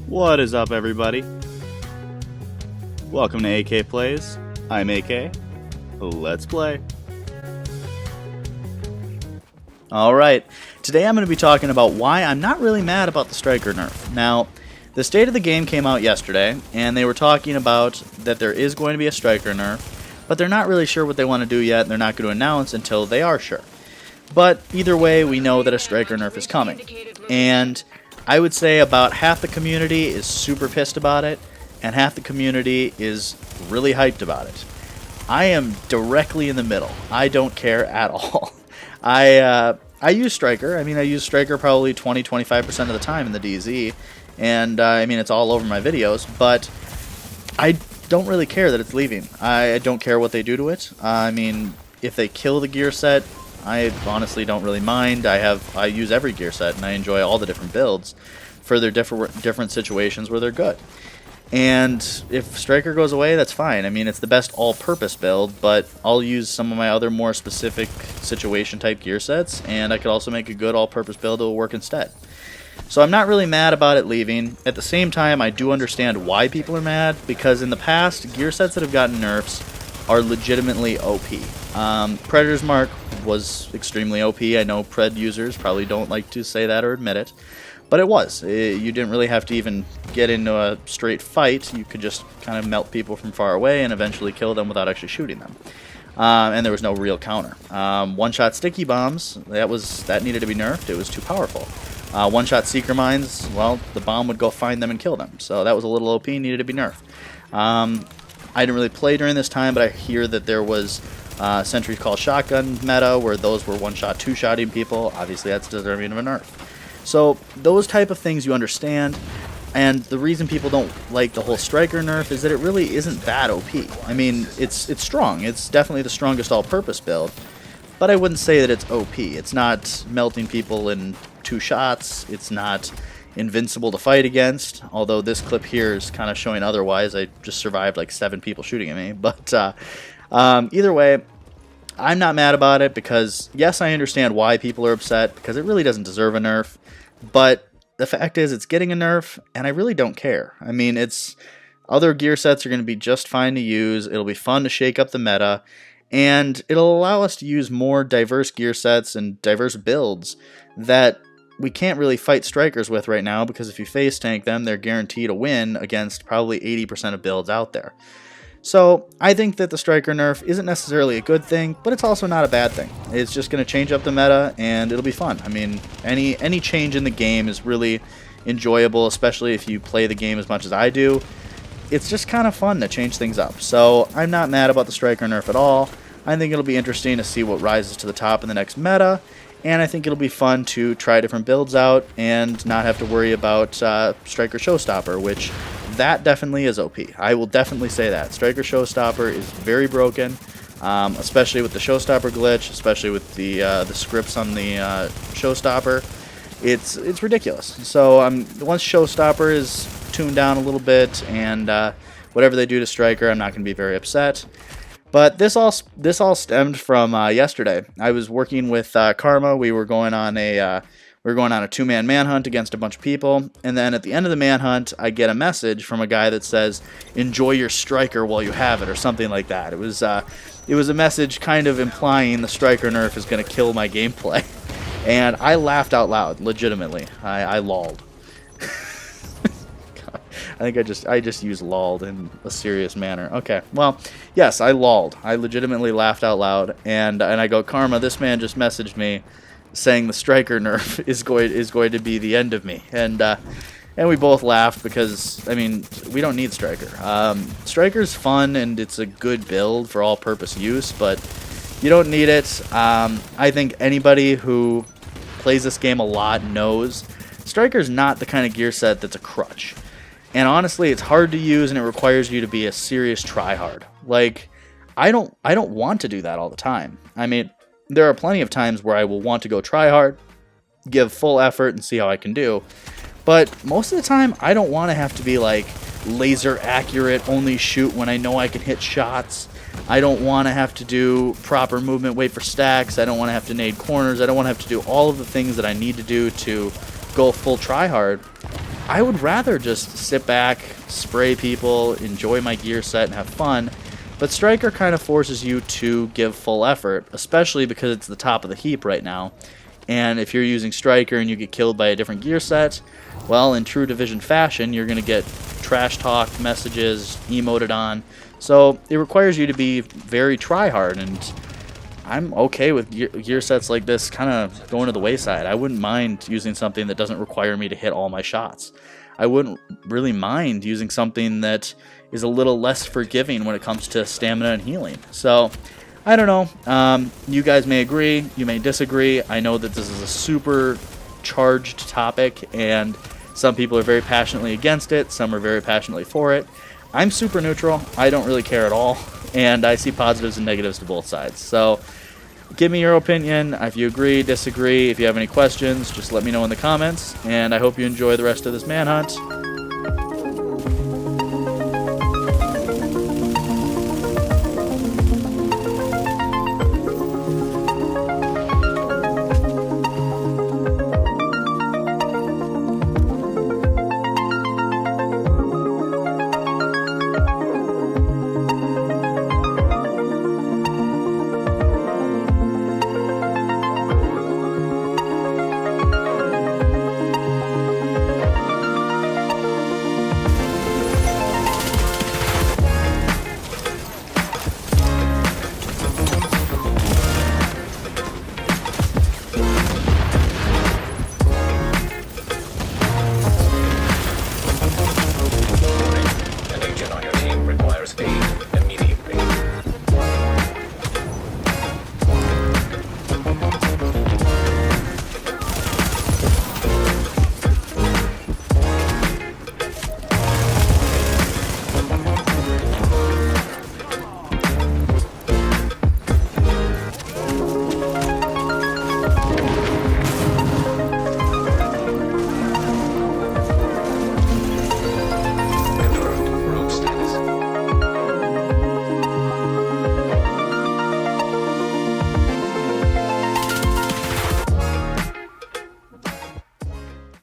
What is up, everybody? Welcome to AK Plays. I'm AK. Let's play. Alright, today I'm going to be talking about why I'm not really mad about the Striker nerf. Now, the state of the game came out yesterday, and they were talking about that there is going to be a Striker nerf, but they're not really sure what they want to do yet, and they're not going to announce until they are sure. But either way, we know that a Striker nerf is coming. And I would say about half the community is super pissed about it, and half the community is really hyped about it. I am directly in the middle. I don't care at all. I use Striker. I use Striker probably 20-25% of the time in the DZ, and it's all over my videos, but I don't really care that it's leaving. I don't care what they do to it. If they kill the gear set, I honestly don't really mind. I use every gear set, and I enjoy all the different builds for their different situations where they're good. And if Striker goes away, that's fine. It's the best all-purpose build, but I'll use some of my other more specific situation-type gear sets, and I could also make a good all-purpose build that will work instead. So I'm not really mad about it leaving. At the same time, I do understand why people are mad, because in the past, gear sets that have gotten nerfs are legitimately OP. Predator's Mark was extremely OP. I know Pred users probably don't like to say that or admit it, but it was. You didn't really have to even get into a straight fight. You could just kind of melt people from far away and eventually kill them without actually shooting them. And there was no real counter. One-shot sticky bombs, that needed to be nerfed. It was too powerful. One-shot seeker mines, well, the bomb would go find them and kill them. So that was a little OP, needed to be nerfed. I didn't really play during this time, but I hear that there was Sentry Call Shotgun meta where those were one-shot, two-shotting people. Obviously, that's deserving of a nerf. So those type of things you understand, and the reason people don't like the whole Striker nerf is that it really isn't that OP. It's strong. It's definitely the strongest all-purpose build, but I wouldn't say that it's OP. It's not melting people in 2 shots. It's not invincible to fight against, although this clip here is kind of showing otherwise. I just survived like 7 people shooting at me, but either way, I'm not mad about it because, yes, I understand why people are upset, because it really doesn't deserve a nerf, but the fact is it's getting a nerf, and I really don't care. Other gear sets are going to be just fine to use, it'll be fun to shake up the meta, and it'll allow us to use more diverse gear sets and diverse builds that we can't really fight Strikers with right now, because if you face tank them, they're guaranteed a win against probably 80% of builds out there. So I think that the Striker nerf isn't necessarily a good thing, but it's also not a bad thing. It's just going to change up the meta, and it'll be fun. Any change in the game is really enjoyable, especially if you play the game as much as I do. It's just kind of fun to change things up. So I'm not mad about the Striker nerf at all. I think it'll be interesting to see what rises to the top in the next meta, and I think it'll be fun to try different builds out and not have to worry about Striker Showstopper, which that definitely is OP. I will definitely say that. Striker Showstopper is very broken, especially with the Showstopper glitch, especially with the scripts on the Showstopper. It's ridiculous. So once Showstopper is tuned down a little bit, and whatever they do to Striker, I'm not going to be very upset. But this all stemmed from yesterday. I was working with Karma. We were going on a 2-man manhunt against a bunch of people, and then at the end of the manhunt, I get a message from a guy that says, "Enjoy your Striker while you have it," or something like that. It was a message kind of implying the Striker nerf is going to kill my gameplay, and I laughed out loud, legitimately. I lolled. I think I just used lolled in a serious manner. Okay, well, yes, I lolled. I legitimately laughed out loud, and I go, "Karma, this man just messaged me saying the Striker nerf is going to be the end of me," and we both laughed because we don't need Striker. Striker's fun and it's a good build for all-purpose use, but you don't need it. I think anybody who plays this game a lot knows Striker's not the kind of gear set that's a crutch. And honestly, it's hard to use, and it requires you to be a serious tryhard. Like, I don't want to do that all the time. There are plenty of times where I will want to go try hard, give full effort, and see how I can do. But most of the time, I don't want to have to be like laser accurate, only shoot when I know I can hit shots. I don't want to have to do proper movement, wait for stacks. I don't want to have to nade corners. I don't want to have to do all of the things that I need to do to go full try hard. I would rather just sit back, spray people, enjoy my gear set, and have fun. But Striker kind of forces you to give full effort, especially because it's the top of the heap right now. And if you're using Striker and you get killed by a different gear set, well, in true Division fashion, you're going to get trash talk messages, emoted on. So it requires you to be very try-hard, and I'm okay with gear sets like this kind of going to the wayside. I wouldn't mind using something that doesn't require me to hit all my shots. I wouldn't really mind using something that is a little less forgiving when it comes to stamina and healing. So, I don't know. You guys may agree, you may disagree. I know that this is a super charged topic, and some people are very passionately against it, some are very passionately for it. I'm super neutral. I don't really care at all, and I see positives and negatives to both sides. So, give me your opinion. If you agree, disagree, if you have any questions, just let me know in the comments, and I hope you enjoy the rest of this manhunt.